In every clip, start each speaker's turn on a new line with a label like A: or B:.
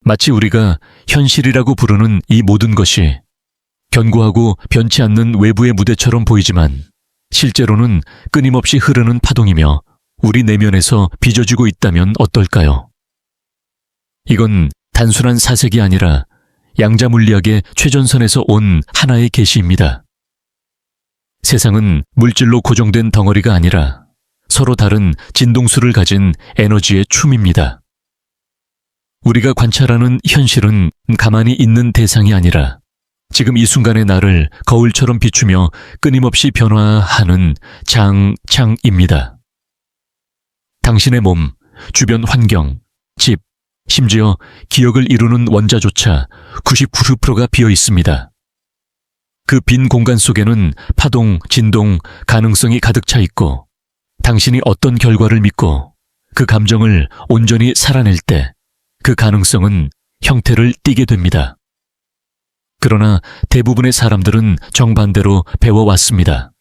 A: 마치 우리가 현실이라고 부르는 이 모든 것이 견고하고 변치 않는 외부의 무대처럼 보이지만 실제로는 끊임없이 흐르는 파동이며 우리 내면에서 빚어지고 있다면 어떨까요? 이건 단순한 사색이 아니라 양자물리학의 최전선에서 온 하나의 계시입니다. 세상은 물질로 고정된 덩어리가 아니라 서로 다른 진동수를 가진 에너지의 춤입니다. 우리가 관찰하는 현실은 가만히 있는 대상이 아니라 지금 이 순간의 나를 거울처럼 비추며 끊임없이 변화하는 장입니다. 당신의 몸, 주변 환경, 집, 심지어 기억을 이루는 원자조차 99%가 비어 있습니다. 그 빈 공간 속에는 파동, 진동, 가능성이 가득 차 있고 당신이 어떤 결과를 믿고 그 감정을 온전히 살아낼 때 그 가능성은 형태를 띠게 됩니다. 그러나 대부분의 사람들은 정반대로 배워왔습니다.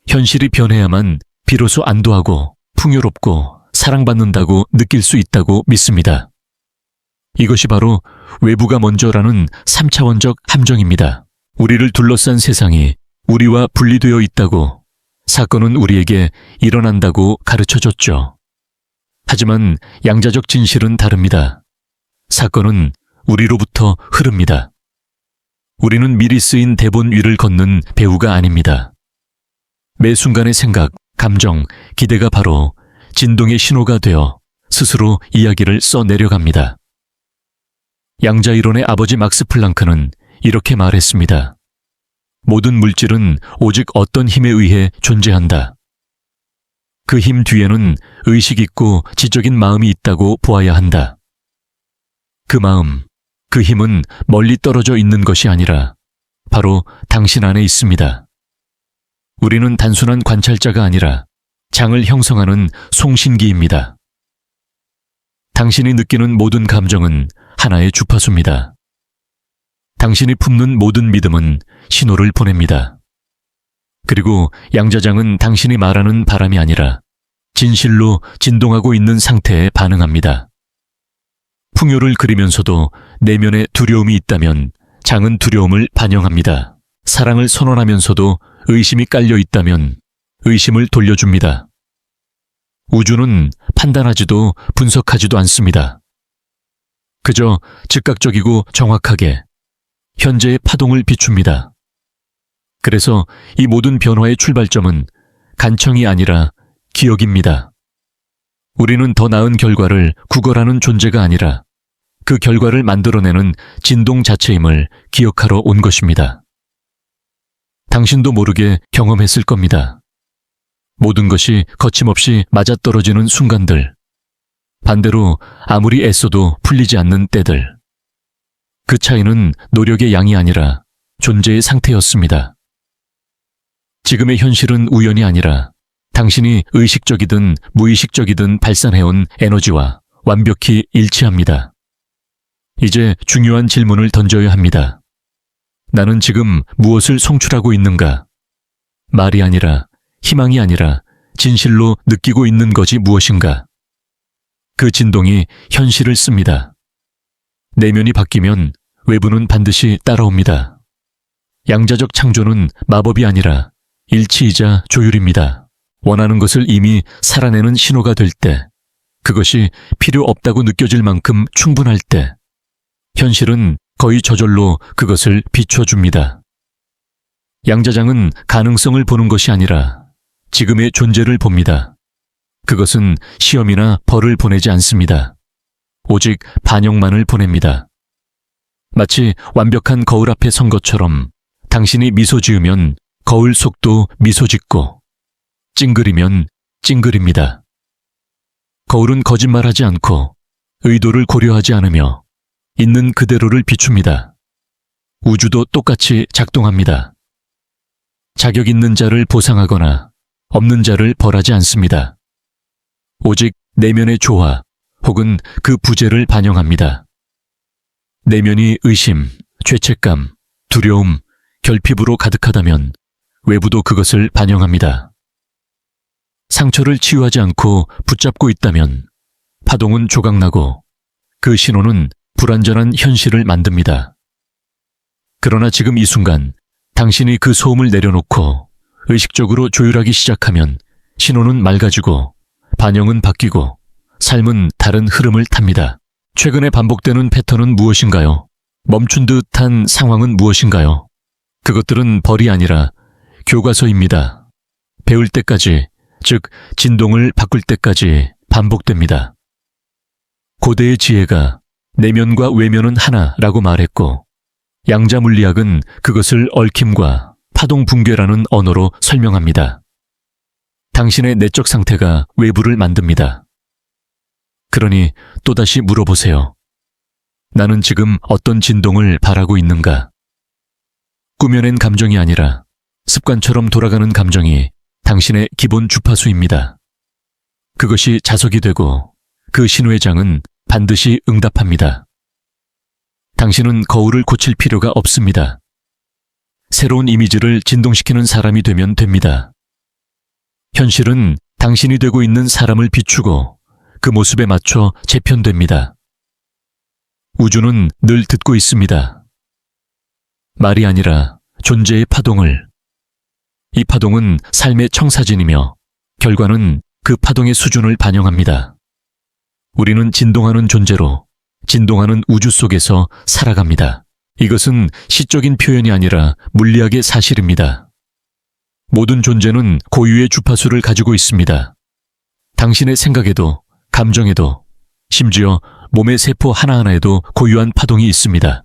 A: 현실이 변해야만 비로소 안도하고 풍요롭고 사랑받는다고 느낄 수 있다고 믿습니다. 이것이 바로 외부가 먼저라는 3차원적 함정입니다. 우리를 둘러싼 세상이 우리와 분리되어 있다고, 사건은 우리에게 일어난다고 가르쳐줬죠. 하지만 양자적 진실은 다릅니다. 사건은 우리로부터 흐릅니다. 우리는 미리 쓰인 대본 위를 걷는 배우가 아닙니다. 매 순간의 생각, 감정, 기대가 바로 진동의 신호가 되어 스스로 이야기를 써내려갑니다. 양자이론의 아버지 막스 플랑크는 이렇게 말했습니다. 모든 물질은 오직 어떤 힘에 의해 존재한다. 그 힘 뒤에는 의식 있고 지적인 마음이 있다고 보아야 한다. 그 마음, 그 힘은 멀리 떨어져 있는 것이 아니라 바로 당신 안에 있습니다. 우리는 단순한 관찰자가 아니라 장을 형성하는 송신기입니다. 당신이 느끼는 모든 감정은 하나의 주파수입니다. 당신이 품는 모든 믿음은 신호를 보냅니다. 그리고 양자장은 당신이 말하는 바람이 아니라 진실로 진동하고 있는 상태에 반응합니다. 풍요를 그리면서도 내면에 두려움이 있다면 장은 두려움을 반영합니다. 사랑을 선언하면서도 의심이 깔려 있다면 의심을 돌려줍니다. 우주는 판단하지도 분석하지도 않습니다. 그저 즉각적이고 정확하게 현재의 파동을 비춥니다. 그래서 이 모든 변화의 출발점은 간청이 아니라 기억입니다. 우리는 더 나은 결과를 구걸하는 존재가 아니라 그 결과를 만들어내는 진동 자체임을 기억하러 온 것입니다. 당신도 모르게 경험했을 겁니다. 모든 것이 거침없이 맞아떨어지는 순간들, 반대로 아무리 애써도 풀리지 않는 때들. 그 차이는 노력의 양이 아니라 존재의 상태였습니다. 지금의 현실은 우연이 아니라 당신이 의식적이든 무의식적이든 발산해온 에너지와 완벽히 일치합니다. 이제 중요한 질문을 던져야 합니다. 나는 지금 무엇을 송출하고 있는가? 말이 아니라, 희망이 아니라 진실로 느끼고 있는 것이 무엇인가? 그 진동이 현실을 씁니다. 내면이 바뀌면 외부는 반드시 따라옵니다. 양자적 창조는 마법이 아니라 일치이자 조율입니다. 원하는 것을 이미 살아내는 신호가 될 때, 그것이 필요 없다고 느껴질 만큼 충분할 때, 현실은 거의 저절로 그것을 비춰줍니다. 양자장은 가능성을 보는 것이 아니라 지금의 존재를 봅니다. 그것은 시험이나 벌을 보내지 않습니다. 오직 반영만을 보냅니다. 마치 완벽한 거울 앞에 선 것처럼 당신이 미소 지으면 거울 속도 미소 짓고 찡그리면 찡그립니다. 거울은 거짓말하지 않고 의도를 고려하지 않으며 있는 그대로를 비춥니다. 우주도 똑같이 작동합니다. 자격 있는 자를 보상하거나 없는 자를 벌하지 않습니다. 오직 내면의 조화 혹은 그 부재를 반영합니다. 내면이 의심, 죄책감, 두려움, 결핍으로 가득하다면 외부도 그것을 반영합니다. 상처를 치유하지 않고 붙잡고 있다면 파동은 조각나고 그 신호는 불완전한 현실을 만듭니다. 그러나 지금 이 순간 당신이 그 소음을 내려놓고 의식적으로 조율하기 시작하면 신호는 맑아지고 반영은 바뀌고 삶은 다른 흐름을 탑니다. 최근에 반복되는 패턴은 무엇인가요? 멈춘 듯한 상황은 무엇인가요? 그것들은 벌이 아니라 교과서입니다. 배울 때까지, 즉 진동을 바꿀 때까지 반복됩니다. 고대의 지혜가 내면과 외면은 하나라고 말했고 양자 물리학은 그것을 얽힘과 파동 붕괴라는 언어로 설명합니다. 당신의 내적 상태가 외부를 만듭니다. 그러니 또다시 물어보세요. 나는 지금 어떤 진동을 바라고 있는가? 꾸며낸 감정이 아니라 습관처럼 돌아가는 감정이 당신의 기본 주파수입니다. 그것이 자석이 되고 그 신호의 장은 반드시 응답합니다. 당신은 거울을 고칠 필요가 없습니다. 새로운 이미지를 진동시키는 사람이 되면 됩니다. 현실은 당신이 되고 있는 사람을 비추고 그 모습에 맞춰 재편됩니다. 우주는 늘 듣고 있습니다. 말이 아니라 존재의 파동을. 이 파동은 삶의 청사진이며 결과는 그 파동의 수준을 반영합니다. 우리는 진동하는 존재로 진동하는 우주 속에서 살아갑니다. 이것은 시적인 표현이 아니라 물리학의 사실입니다. 모든 존재는 고유의 주파수를 가지고 있습니다. 당신의 생각에도, 감정에도, 심지어 몸의 세포 하나하나에도 고유한 파동이 있습니다.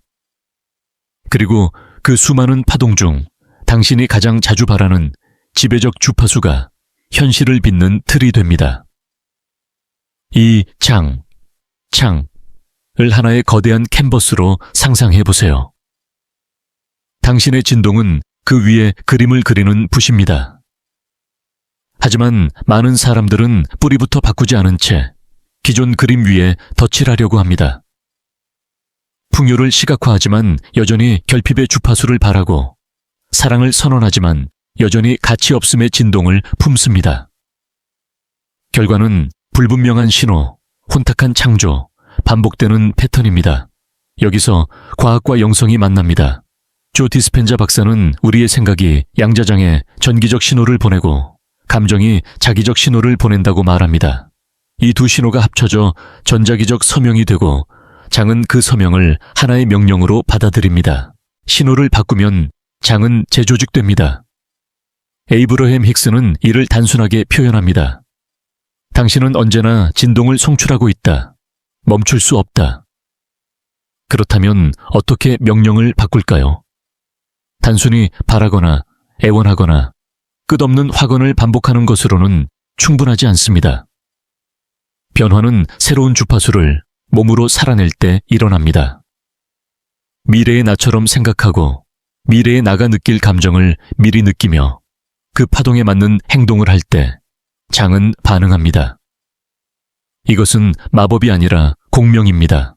A: 그리고 그 수많은 파동 중 당신이 가장 자주 바라는 지배적 주파수가 현실을 빚는 틀이 됩니다. 이 창을 하나의 거대한 캔버스로 상상해 보세요. 당신의 진동은 그 위에 그림을 그리는 붓입니다. 하지만 많은 사람들은 뿌리부터 바꾸지 않은 채 기존 그림 위에 덧칠하려고 합니다. 풍요를 시각화하지만 여전히 결핍의 주파수를 바라고 사랑을 선언하지만 여전히 가치 없음의 진동을 품습니다. 결과는 불분명한 신호, 혼탁한 창조, 반복되는 패턴입니다. 여기서 과학과 영성이 만납니다. 조 디스펜자 박사는 우리의 생각이 양자장에 전기적 신호를 보내고 감정이 자기적 신호를 보낸다고 말합니다. 이 두 신호가 합쳐져 전자기적 서명이 되고 장은 그 서명을 하나의 명령으로 받아들입니다. 신호를 바꾸면 장은 재조직됩니다. 에이브러햄 힉스는 이를 단순하게 표현합니다. 당신은 언제나 진동을 송출하고 있다. 멈출 수 없다. 그렇다면 어떻게 명령을 바꿀까요? 단순히 바라거나 애원하거나 끝없는 확언을 반복하는 것으로는 충분하지 않습니다. 변화는 새로운 주파수를 몸으로 살아낼 때 일어납니다. 미래의 나처럼 생각하고 미래의 나가 느낄 감정을 미리 느끼며 그 파동에 맞는 행동을 할 때 장은 반응합니다. 이것은 마법이 아니라 공명입니다.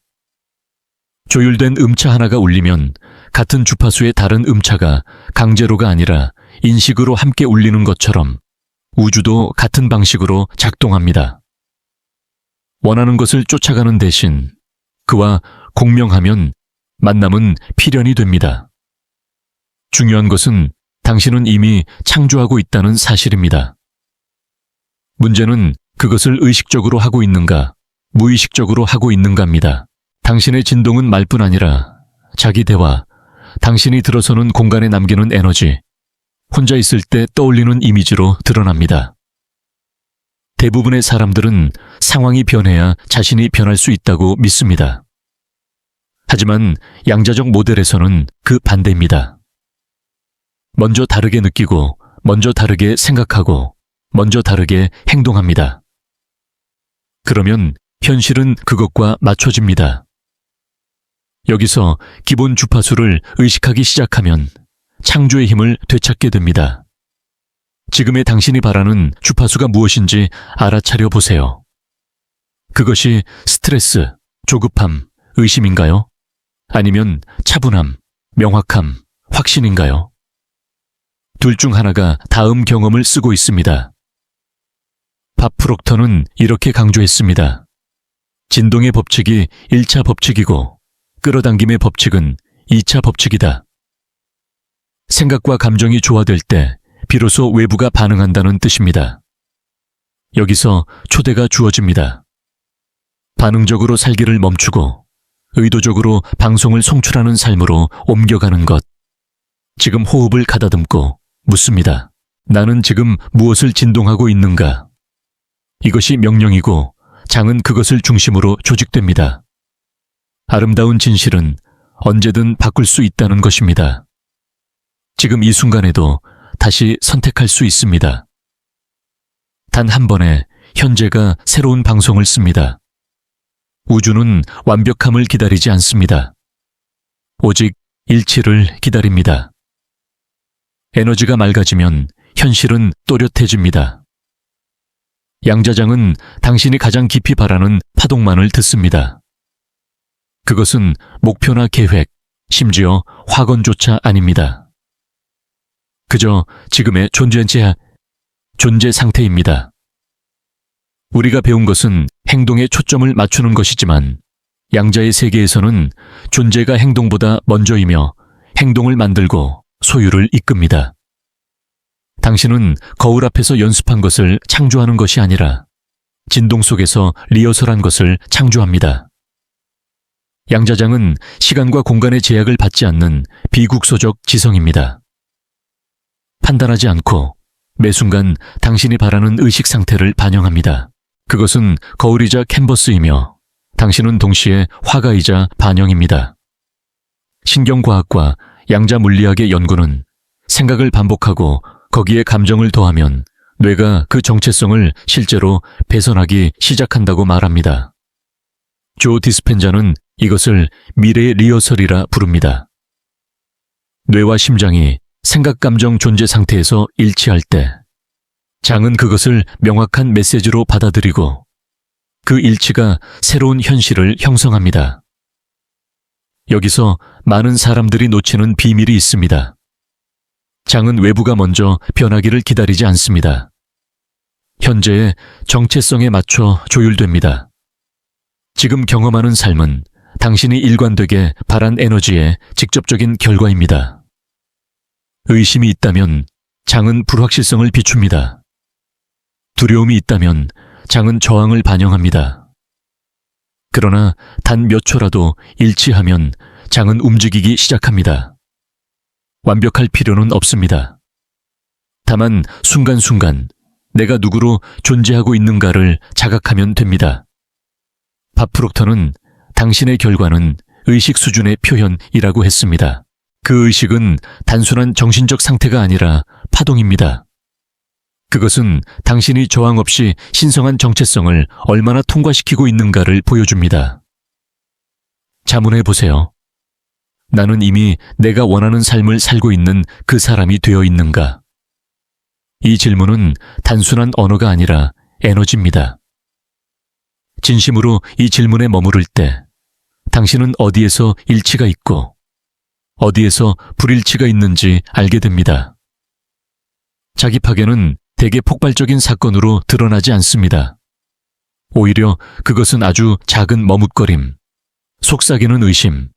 A: 조율된 음차 하나가 울리면 같은 주파수의 다른 음차가 강제로가 아니라 인식으로 함께 울리는 것처럼 우주도 같은 방식으로 작동합니다. 원하는 것을 쫓아가는 대신 그와 공명하면 만남은 필연이 됩니다. 중요한 것은 당신은 이미 창조하고 있다는 사실입니다. 문제는 그것을 의식적으로 하고 있는가, 무의식적으로 하고 있는가입니다. 당신의 진동은 말뿐 아니라 자기 대화, 당신이 들어서는 공간에 남기는 에너지, 혼자 있을 때 떠올리는 이미지로 드러납니다. 대부분의 사람들은 상황이 변해야 자신이 변할 수 있다고 믿습니다. 하지만 양자적 모델에서는 그 반대입니다. 먼저 다르게 느끼고, 먼저 다르게 생각하고, 먼저 다르게 행동합니다. 그러면 현실은 그것과 맞춰집니다. 여기서 기본 주파수를 의식하기 시작하면 창조의 힘을 되찾게 됩니다. 지금의 당신이 바라는 주파수가 무엇인지 알아차려 보세요. 그것이 스트레스, 조급함, 의심인가요? 아니면 차분함, 명확함, 확신인가요? 둘 중 하나가 다음 경험을 쓰고 있습니다. 밥 프록터는 이렇게 강조했습니다. 진동의 법칙이 1차 법칙이고 끌어당김의 법칙은 2차 법칙이다. 생각과 감정이 조화될 때 비로소 외부가 반응한다는 뜻입니다. 여기서 초대가 주어집니다. 반응적으로 살기를 멈추고 의도적으로 방송을 송출하는 삶으로 옮겨가는 것. 지금 호흡을 가다듬고 묻습니다. 나는 지금 무엇을 진동하고 있는가? 이것이 명령이고 장은 그것을 중심으로 조직됩니다. 아름다운 진실은 언제든 바꿀 수 있다는 것입니다. 지금 이 순간에도 다시 선택할 수 있습니다. 단 한 번에 현재가 새로운 방송을 씁니다. 우주는 완벽함을 기다리지 않습니다. 오직 일치를 기다립니다. 에너지가 맑아지면 현실은 또렷해집니다. 양자장은 당신이 가장 깊이 바라는 파동만을 듣습니다. 그것은 목표나 계획, 심지어 확언조차 아닙니다. 그저 지금의 존재 상태입니다. 우리가 배운 것은 행동에 초점을 맞추는 것이지만 양자의 세계에서는 존재가 행동보다 먼저이며 행동을 만들고 소유를 이끕니다. 당신은 거울 앞에서 연습한 것을 창조하는 것이 아니라 진동 속에서 리허설한 것을 창조합니다. 양자장은 시간과 공간의 제약을 받지 않는 비국소적 지성입니다. 판단하지 않고 매 순간 당신이 바라는 의식 상태를 반영합니다. 그것은 거울이자 캔버스이며 당신은 동시에 화가이자 반영입니다. 신경과학과 양자 물리학의 연구는 생각을 반복하고 거기에 감정을 더하면 뇌가 그 정체성을 실제로 배선하기 시작한다고 말합니다. 조 디스펜자는 이것을 미래의 리허설이라 부릅니다. 뇌와 심장이 생각, 감정, 존재 상태에서 일치할 때 장은 그것을 명확한 메시지로 받아들이고 그 일치가 새로운 현실을 형성합니다. 여기서 많은 사람들이 놓치는 비밀이 있습니다. 장은 외부가 먼저 변하기를 기다리지 않습니다. 현재의 정체성에 맞춰 조율됩니다. 지금 경험하는 삶은 당신이 일관되게 바란 에너지의 직접적인 결과입니다. 의심이 있다면 장은 불확실성을 비춥니다. 두려움이 있다면 장은 저항을 반영합니다. 그러나 단 몇 초라도 일치하면 장은 움직이기 시작합니다. 완벽할 필요는 없습니다. 다만 순간순간 내가 누구로 존재하고 있는가를 자각하면 됩니다. 밥 프록터는 당신의 결과는 의식 수준의 표현이라고 했습니다. 그 의식은 단순한 정신적 상태가 아니라 파동입니다. 그것은 당신이 저항 없이 신성한 정체성을 얼마나 통과시키고 있는가를 보여줍니다. 자문해 보세요. 나는 이미 내가 원하는 삶을 살고 있는 그 사람이 되어 있는가? 이 질문은 단순한 언어가 아니라 에너지입니다. 진심으로 이 질문에 머무를 때 당신은 어디에서 일치가 있고 어디에서 불일치가 있는지 알게 됩니다. 자기 파괴는 대개 폭발적인 사건으로 드러나지 않습니다. 오히려 그것은 아주 작은 머뭇거림, 속삭이는 의심,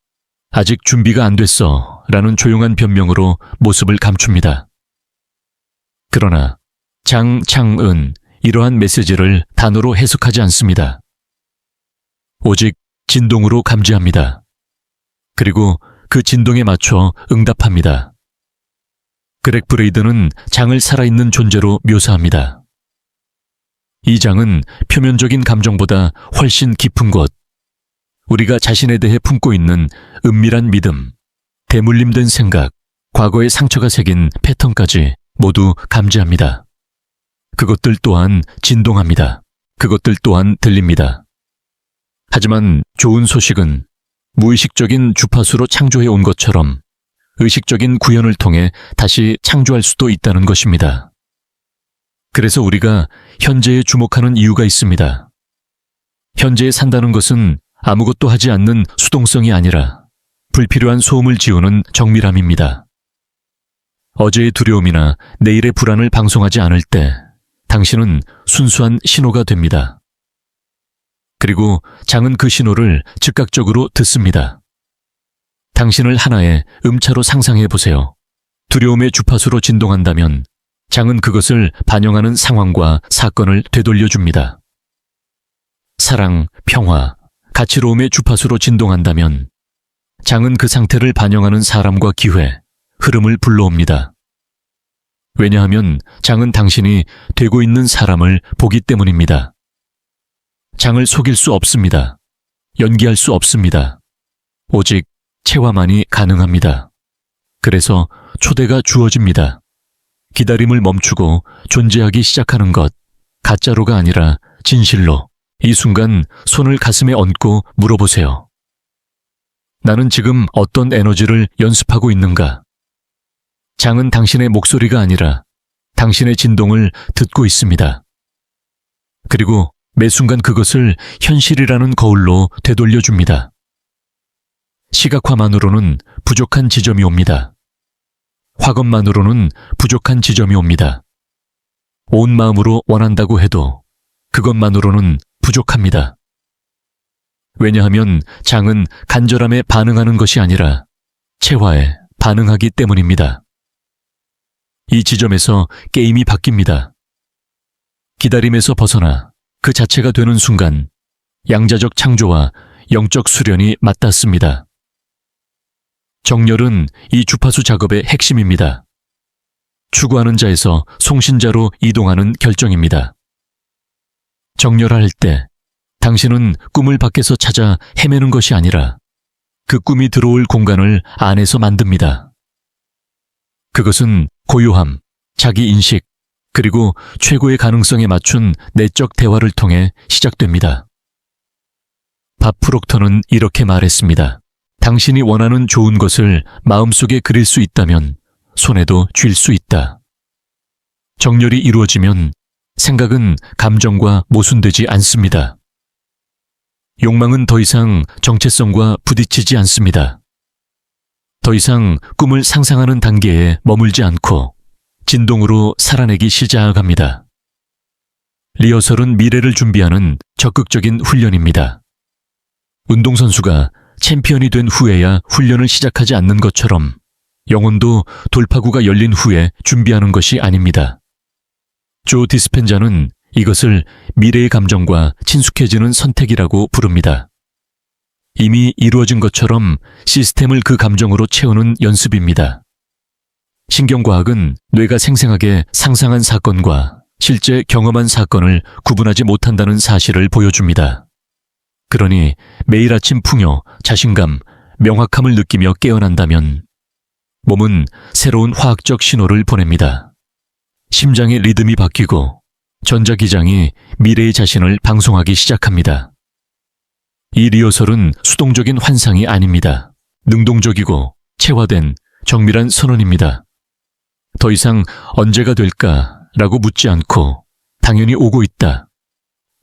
A: 아직 준비가 안 됐어 라는 조용한 변명으로 모습을 감춥니다. 그러나 장창은 이러한 메시지를 단어로 해석하지 않습니다. 오직 진동으로 감지합니다. 그리고 그 진동에 맞춰 응답합니다. 그렉 브레이드는 장을 살아있는 존재로 묘사합니다. 이 장은 표면적인 감정보다 훨씬 깊은 곳, 우리가 자신에 대해 품고 있는 은밀한 믿음, 대물림된 생각, 과거의 상처가 새긴 패턴까지 모두 감지합니다. 그것들 또한 진동합니다. 그것들 또한 들립니다. 하지만 좋은 소식은 무의식적인 주파수로 창조해 온 것처럼 의식적인 구현을 통해 다시 창조할 수도 있다는 것입니다. 그래서 우리가 현재에 주목하는 이유가 있습니다. 현재에 산다는 것은 아무것도 하지 않는 수동성이 아니라 불필요한 소음을 지우는 정밀함입니다. 어제의 두려움이나 내일의 불안을 방송하지 않을 때 당신은 순수한 신호가 됩니다. 그리고 장은 그 신호를 즉각적으로 듣습니다. 당신을 하나의 음차로 상상해 보세요. 두려움의 주파수로 진동한다면 장은 그것을 반영하는 상황과 사건을 되돌려줍니다. 사랑, 평화, 가치로움의 주파수로 진동한다면 장은 그 상태를 반영하는 사람과 기회, 흐름을 불러옵니다. 왜냐하면 장은 당신이 되고 있는 사람을 보기 때문입니다. 장을 속일 수 없습니다. 연기할 수 없습니다. 오직 체화만이 가능합니다. 그래서 초대가 주어집니다. 기다림을 멈추고 존재하기 시작하는 것, 가짜로가 아니라 진실로 이 순간 손을 가슴에 얹고 물어보세요. 나는 지금 어떤 에너지를 연습하고 있는가? 장은 당신의 목소리가 아니라 당신의 진동을 듣고 있습니다. 그리고 매 순간 그것을 현실이라는 거울로 되돌려줍니다. 시각화만으로는 부족한 지점이 옵니다. 확언만으로는 부족한 지점이 옵니다. 온 마음으로 원한다고 해도 그것만으로는 부족합니다. 왜냐하면 장은 간절함에 반응하는 것이 아니라 체화에 반응하기 때문입니다. 이 지점에서 게임이 바뀝니다. 기다림에서 벗어나 그 자체가 되는 순간 양자적 창조와 영적 수련이 맞닿습니다. 정렬은 이 주파수 작업의 핵심입니다. 추구하는 자에서 송신자로 이동하는 결정입니다. 정렬할 때 당신은 꿈을 밖에서 찾아 헤매는 것이 아니라 그 꿈이 들어올 공간을 안에서 만듭니다. 그것은 고요함, 자기인식, 그리고 최고의 가능성에 맞춘 내적 대화를 통해 시작됩니다. 밥 프록터는 이렇게 말했습니다. 당신이 원하는 좋은 것을 마음속에 그릴 수 있다면 손에도 쥘 수 있다. 정렬이 이루어지면 생각은 감정과 모순되지 않습니다. 욕망은 더 이상 정체성과 부딪히지 않습니다. 더 이상 꿈을 상상하는 단계에 머물지 않고 진동으로 살아내기 시작합니다. 리허설은 미래를 준비하는 적극적인 훈련입니다. 운동선수가 챔피언이 된 후에야 훈련을 시작하지 않는 것처럼 영혼도 돌파구가 열린 후에 준비하는 것이 아닙니다. 조 디스펜자는 이것을 미래의 감정과 친숙해지는 선택이라고 부릅니다. 이미 이루어진 것처럼 시스템을 그 감정으로 채우는 연습입니다. 신경과학은 뇌가 생생하게 상상한 사건과 실제 경험한 사건을 구분하지 못한다는 사실을 보여줍니다. 그러니 매일 아침 풍요, 자신감, 명확함을 느끼며 깨어난다면 몸은 새로운 화학적 신호를 보냅니다. 심장의 리듬이 바뀌고 전자기장이 미래의 자신을 방송하기 시작합니다. 이 리허설은 수동적인 환상이 아닙니다. 능동적이고 체화된 정밀한 선언입니다. 더 이상 언제가 될까라고 묻지 않고 당연히 오고 있다.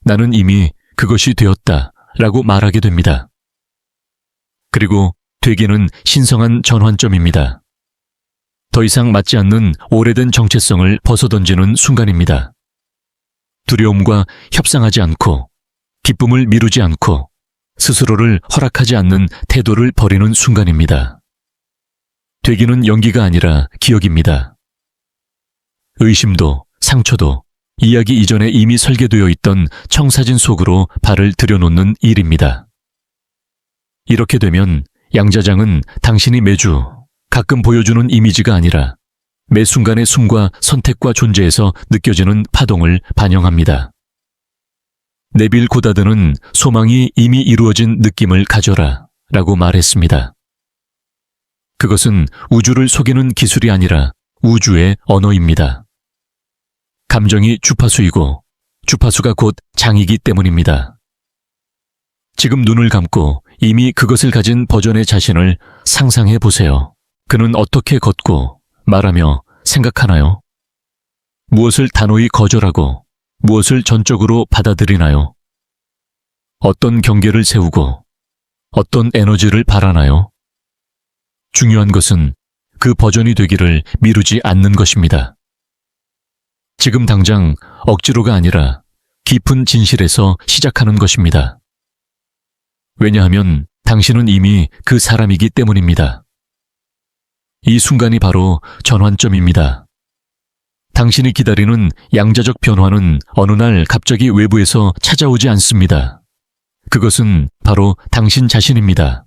A: 나는 이미 그것이 되었다 라고 말하게 됩니다. 그리고 되기는 신성한 전환점입니다. 더 이상 맞지 않는 오래된 정체성을 벗어던지는 순간입니다. 두려움과 협상하지 않고 기쁨을 미루지 않고 스스로를 허락하지 않는 태도를 버리는 순간입니다. 되기는 연기가 아니라 기억입니다. 의심도 상처도 이야기 이전에 이미 설계되어 있던 청사진 속으로 발을 들여놓는 일입니다. 이렇게 되면 양자장은 당신이 매주 가끔 보여주는 이미지가 아니라 매 순간의 숨과 선택과 존재에서 느껴지는 파동을 반영합니다. 네빌 고다드는 소망이 이미 이루어진 느낌을 가져라 라고 말했습니다. 그것은 우주를 속이는 기술이 아니라 우주의 언어입니다. 감정이 주파수이고 주파수가 곧 장이기 때문입니다. 지금 눈을 감고 이미 그것을 가진 버전의 자신을 상상해 보세요. 그는 어떻게 걷고 말하며 생각하나요? 무엇을 단호히 거절하고 무엇을 전적으로 받아들이나요? 어떤 경계를 세우고 어떤 에너지를 바라나요? 중요한 것은 그 버전이 되기를 미루지 않는 것입니다. 지금 당장 억지로가 아니라 깊은 진실에서 시작하는 것입니다. 왜냐하면 당신은 이미 그 사람이기 때문입니다. 이 순간이 바로 전환점입니다. 당신이 기다리는 양자적 변화는 어느 날 갑자기 외부에서 찾아오지 않습니다. 그것은 바로 당신 자신입니다.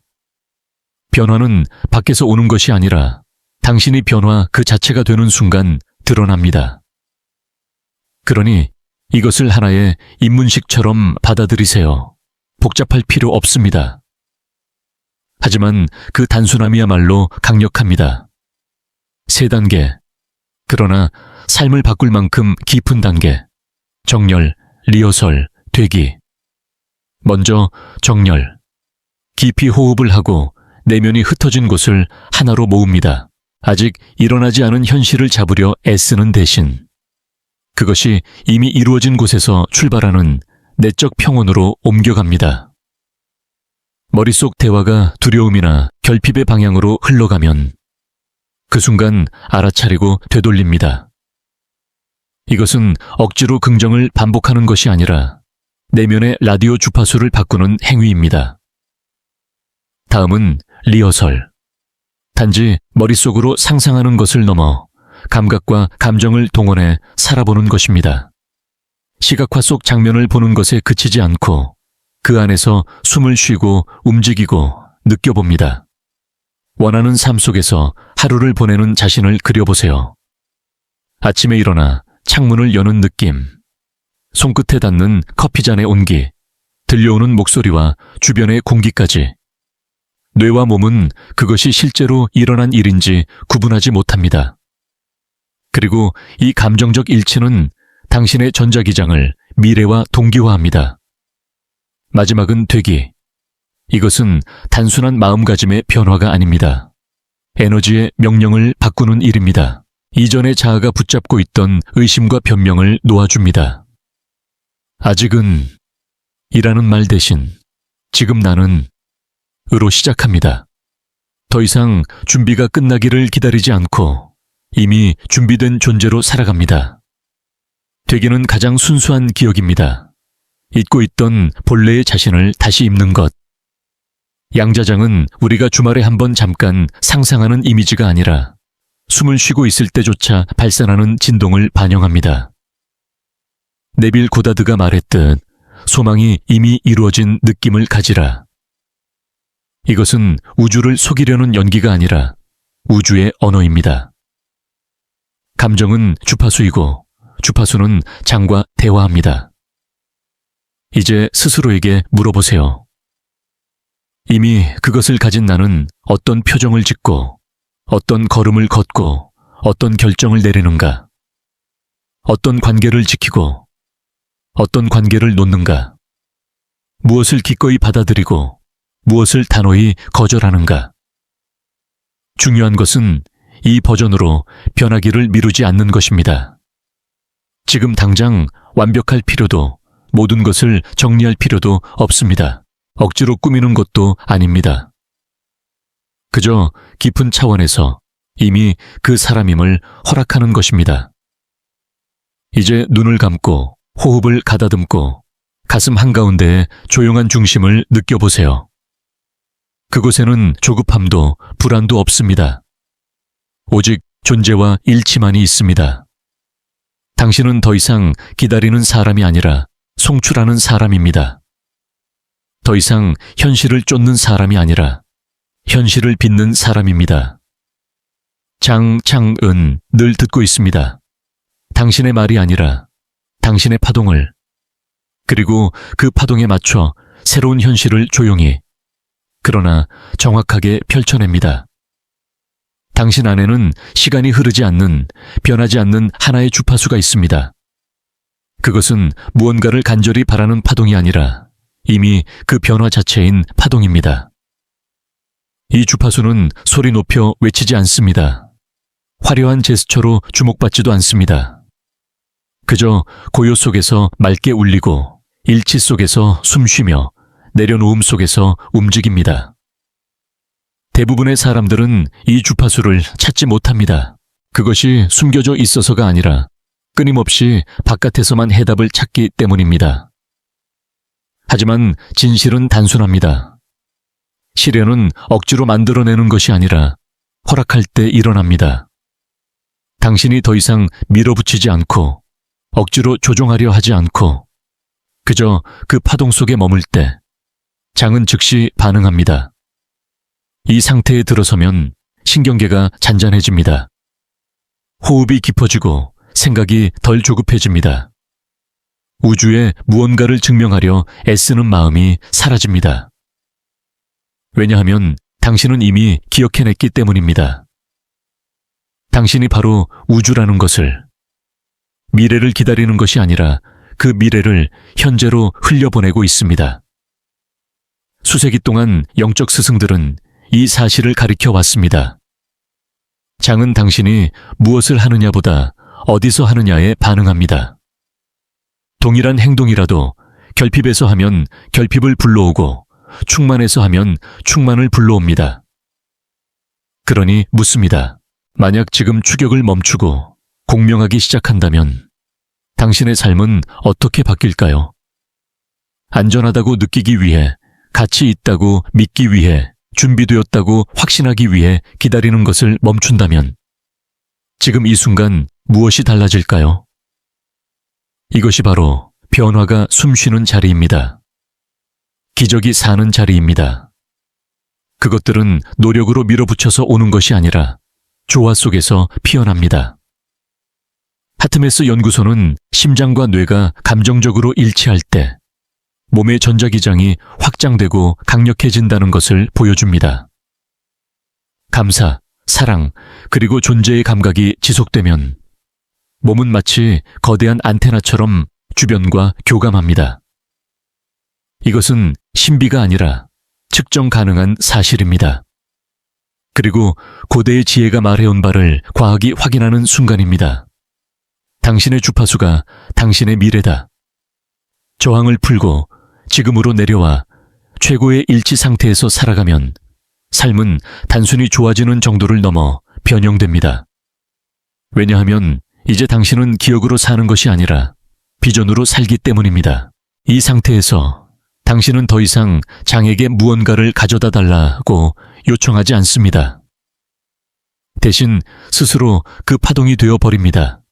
A: 변화는 밖에서 오는 것이 아니라 당신이 변화 그 자체가 되는 순간 드러납니다. 그러니 이것을 하나의 입문식처럼 받아들이세요. 복잡할 필요 없습니다. 하지만 그 단순함이야말로 강력합니다. 3단계. 그러나 삶을 바꿀 만큼 깊은 단계. 정렬, 리허설, 되기. 먼저 정렬. 깊이 호흡을 하고 내면이 흩어진 곳을 하나로 모읍니다. 아직 일어나지 않은 현실을 잡으려 애쓰는 대신 그것이 이미 이루어진 곳에서 출발하는 내적 평온으로 옮겨갑니다. 머릿속 대화가 두려움이나 결핍의 방향으로 흘러가면 그 순간 알아차리고 되돌립니다. 이것은 억지로 긍정을 반복하는 것이 아니라 내면의 라디오 주파수를 바꾸는 행위입니다. 다음은 리허설. 단지 머릿속으로 상상하는 것을 넘어 감각과 감정을 동원해 살아보는 것입니다. 시각화 속 장면을 보는 것에 그치지 않고 그 안에서 숨을 쉬고 움직이고 느껴봅니다. 원하는 삶 속에서 하루를 보내는 자신을 그려보세요. 아침에 일어나 창문을 여는 느낌, 손끝에 닿는 커피잔의 온기, 들려오는 목소리와 주변의 공기까지. 뇌와 몸은 그것이 실제로 일어난 일인지 구분하지 못합니다. 그리고 이 감정적 일치는 당신의 전자기장을 미래와 동기화합니다. 마지막은 되기. 이것은 단순한 마음가짐의 변화가 아닙니다. 에너지의 명령을 바꾸는 일입니다. 이전의 자아가 붙잡고 있던 의심과 변명을 놓아줍니다. 아직은 이라는 말 대신 지금 나는 으로 시작합니다. 더 이상 준비가 끝나기를 기다리지 않고 이미 준비된 존재로 살아갑니다. 되기는 가장 순수한 기억입니다. 잊고 있던 본래의 자신을 다시 입는 것. 양자장은 우리가 주말에 한번 잠깐 상상하는 이미지가 아니라 숨을 쉬고 있을 때조차 발산하는 진동을 반영합니다. 네빌 고다드가 말했듯 소망이 이미 이루어진 느낌을 가지라. 이것은 우주를 속이려는 연기가 아니라 우주의 언어입니다. 감정은 주파수이고 주파수는 장과 대화합니다. 이제 스스로에게 물어보세요. 이미 그것을 가진 나는 어떤 표정을 짓고 어떤 걸음을 걷고 어떤 결정을 내리는가? 어떤 관계를 지키고 어떤 관계를 놓는가? 무엇을 기꺼이 받아들이고 무엇을 단호히 거절하는가? 중요한 것은 이 버전으로 변하기를 미루지 않는 것입니다. 지금 당장 완벽할 필요도 모든 것을 정리할 필요도 없습니다. 억지로 꾸미는 것도 아닙니다. 그저 깊은 차원에서 이미 그 사람임을 허락하는 것입니다. 이제 눈을 감고 호흡을 가다듬고 가슴 한가운데에 조용한 중심을 느껴보세요. 그곳에는 조급함도 불안도 없습니다. 오직 존재와 일치만이 있습니다. 당신은 더 이상 기다리는 사람이 아니라 송출하는 사람입니다. 더 이상 현실을 쫓는 사람이 아니라 현실을 빚는 사람입니다. 장창은 늘 듣고 있습니다. 당신의 말이 아니라 당신의 파동을, 그리고 그 파동에 맞춰 새로운 현실을 조용히 그러나 정확하게 펼쳐냅니다. 당신 안에는 시간이 흐르지 않는, 변하지 않는 하나의 주파수가 있습니다. 그것은 무언가를 간절히 바라는 파동이 아니라 이미 그 변화 자체인 파동입니다. 이 주파수는 소리 높여 외치지 않습니다. 화려한 제스처로 주목받지도 않습니다. 그저 고요 속에서 맑게 울리고 일치 속에서 숨쉬며 내려놓음 속에서 움직입니다. 대부분의 사람들은 이 주파수를 찾지 못합니다. 그것이 숨겨져 있어서가 아니라 끊임없이 바깥에서만 해답을 찾기 때문입니다. 하지만 진실은 단순합니다. 시련은 억지로 만들어내는 것이 아니라 허락할 때 일어납니다. 당신이 더 이상 밀어붙이지 않고 억지로 조종하려 하지 않고 그저 그 파동 속에 머물 때 장은 즉시 반응합니다. 이 상태에 들어서면 신경계가 잔잔해집니다. 호흡이 깊어지고 생각이 덜 조급해집니다. 우주에 무언가를 증명하려 애쓰는 마음이 사라집니다. 왜냐하면 당신은 이미 기억해냈기 때문입니다. 당신이 바로 우주라는 것을, 미래를 기다리는 것이 아니라 그 미래를 현재로 흘려보내고 있습니다. 수세기 동안 영적 스승들은 이 사실을 가리켜 왔습니다. 장은 당신이 무엇을 하느냐보다 어디서 하느냐에 반응합니다. 동일한 행동이라도 결핍에서 하면 결핍을 불러오고 충만해서 하면 충만을 불러옵니다. 그러니 묻습니다. 만약 지금 추격을 멈추고 공명하기 시작한다면 당신의 삶은 어떻게 바뀔까요? 안전하다고 느끼기 위해, 가치 있다고 믿기 위해, 준비되었다고 확신하기 위해 기다리는 것을 멈춘다면 지금 이 순간 무엇이 달라질까요? 이것이 바로 변화가 숨쉬는 자리입니다. 기적이 사는 자리입니다. 그것들은 노력으로 밀어붙여서 오는 것이 아니라 조화 속에서 피어납니다. 하트메스 연구소는 심장과 뇌가 감정적으로 일치할 때 몸의 전자기장이 확장되고 강력해진다는 것을 보여줍니다. 감사, 사랑, 그리고 존재의 감각이 지속되면 몸은 마치 거대한 안테나처럼 주변과 교감합니다. 이것은 신비가 아니라 측정 가능한 사실입니다. 그리고 고대의 지혜가 말해온 바를 과학이 확인하는 순간입니다. 당신의 주파수가 당신의 미래다. 저항을 풀고 지금으로 내려와 최고의 일치 상태에서 살아가면 삶은 단순히 좋아지는 정도를 넘어 변형됩니다. 왜냐하면 이제 당신은 기억으로 사는 것이 아니라 비전으로 살기 때문입니다. 이 상태에서 당신은 더 이상 장에게 무언가를 가져다 달라고 요청하지 않습니다. 대신 스스로 그 파동이 되어 버립니다.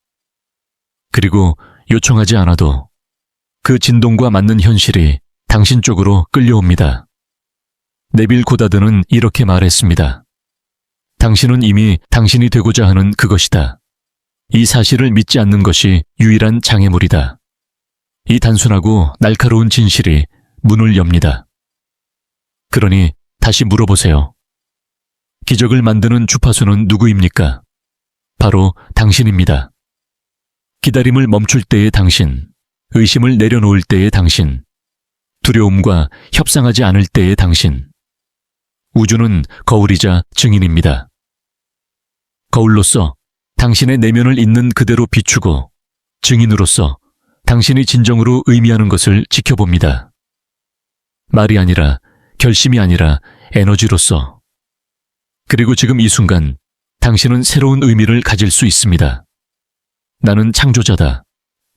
A: 그리고 요청하지 않아도 그 진동과 맞는 현실이 당신 쪽으로 끌려옵니다. 네빌 고다드는 이렇게 말했습니다. 당신은 이미 당신이 되고자 하는 그것이다. 이 사실을 믿지 않는 것이 유일한 장애물이다. 이 단순하고 날카로운 진실이 문을 엽니다. 그러니 다시 물어보세요. 기적을 만드는 주파수는 누구입니까? 바로 당신입니다. 기다림을 멈출 때의 당신, 의심을 내려놓을 때의 당신, 두려움과 협상하지 않을 때의 당신. 우주는 거울이자 증인입니다. 거울로서 당신의 내면을 있는 그대로 비추고 증인으로서 당신이 진정으로 의미하는 것을 지켜봅니다. 말이 아니라, 결심이 아니라 에너지로서. 그리고 지금 이 순간 당신은 새로운 의미를 가질 수 있습니다. 나는 창조자다.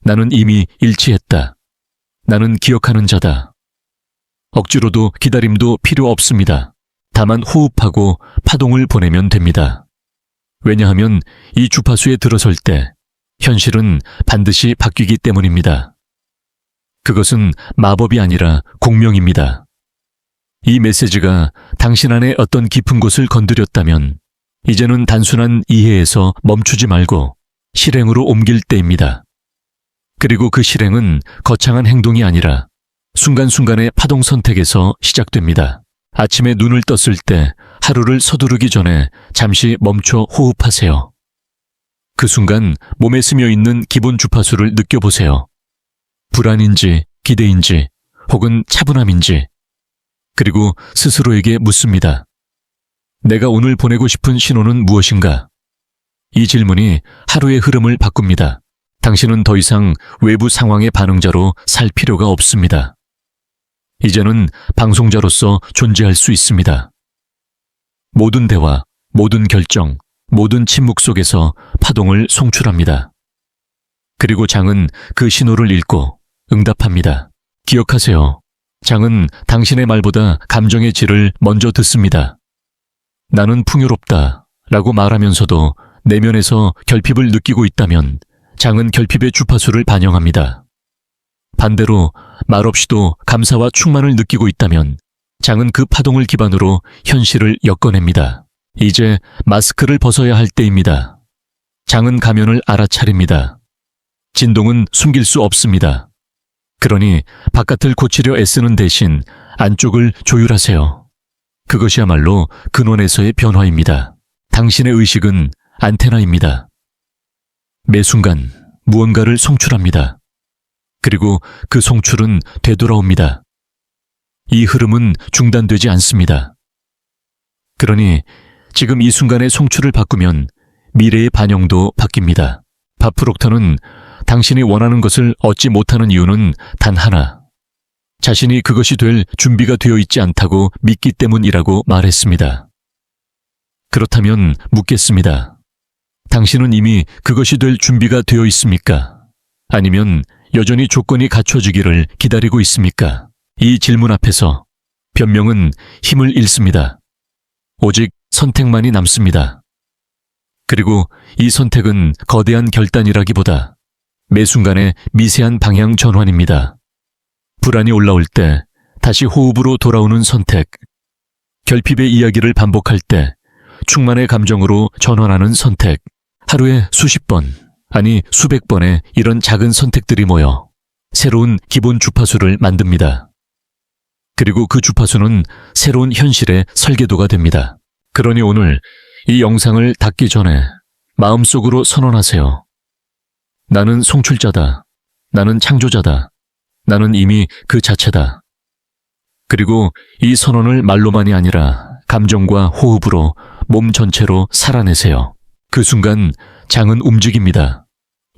A: 나는 이미 일치했다. 나는 기억하는 자다. 억지로도 기다림도 필요 없습니다. 다만 호흡하고 파동을 보내면 됩니다. 왜냐하면 이 주파수에 들어설 때 현실은 반드시 바뀌기 때문입니다. 그것은 마법이 아니라 공명입니다. 이 메시지가 당신 안에 어떤 깊은 곳을 건드렸다면 이제는 단순한 이해에서 멈추지 말고 실행으로 옮길 때입니다. 그리고 그 실행은 거창한 행동이 아니라 순간순간의 파동 선택에서 시작됩니다. 아침에 눈을 떴을 때 하루를 서두르기 전에 잠시 멈춰 호흡하세요. 그 순간 몸에 스며 있는 기본 주파수를 느껴보세요. 불안인지, 기대인지, 혹은 차분함인지. 그리고 스스로에게 묻습니다. 내가 오늘 보내고 싶은 신호는 무엇인가? 이 질문이 하루의 흐름을 바꿉니다. 당신은 더 이상 외부 상황의 반응자로 살 필요가 없습니다. 이제는 방송자로서 존재할 수 있습니다. 모든 대화, 모든 결정, 모든 침묵 속에서 파동을 송출합니다. 그리고 장은 그 신호를 읽고 응답합니다. 기억하세요. 장은 당신의 말보다 감정의 질을 먼저 듣습니다. 나는 풍요롭다 라고 말하면서도 내면에서 결핍을 느끼고 있다면 장은 결핍의 주파수를 반영합니다. 반대로 말없이도 감사와 충만을 느끼고 있다면 장은 그 파동을 기반으로 현실을 엮어냅니다. 이제 마스크를 벗어야 할 때입니다. 장은 가면을 알아차립니다. 진동은 숨길 수 없습니다. 그러니 바깥을 고치려 애쓰는 대신 안쪽을 조율하세요. 그것이야말로 근원에서의 변화입니다. 당신의 의식은 안테나입니다. 매 순간 무언가를 송출합니다. 그리고 그 송출은 되돌아옵니다. 이 흐름은 중단되지 않습니다. 그러니 지금 이 순간의 송출을 바꾸면 미래의 반영도 바뀝니다. 바프록터는 당신이 원하는 것을 얻지 못하는 이유는 단 하나, 자신이 그것이 될 준비가 되어 있지 않다고 믿기 때문이라고 말했습니다. 그렇다면 묻겠습니다. 당신은 이미 그것이 될 준비가 되어 있습니까? 아니면 여전히 조건이 갖춰지기를 기다리고 있습니까? 이 질문 앞에서 변명은 힘을 잃습니다. 오직 선택만이 남습니다. 그리고 이 선택은 거대한 결단이라기보다 매 순간의 미세한 방향 전환입니다. 불안이 올라올 때 다시 호흡으로 돌아오는 선택, 결핍의 이야기를 반복할 때 충만의 감정으로 전환하는 선택, 하루에 수십 번, 아니 수백 번의 이런 작은 선택들이 모여 새로운 기본 주파수를 만듭니다. 그리고 그 주파수는 새로운 현실의 설계도가 됩니다. 그러니 오늘 이 영상을 닫기 전에 마음속으로 선언하세요. 나는 송출자다. 나는 창조자다. 나는 이미 그 자체다. 그리고 이 선언을 말로만이 아니라 감정과 호흡으로 몸 전체로 살아내세요. 그 순간 장은 움직입니다.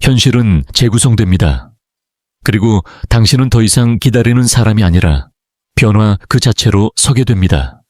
A: 현실은 재구성됩니다. 그리고 당신은 더 이상 기다리는 사람이 아니라 변화 그 자체로 서게 됩니다.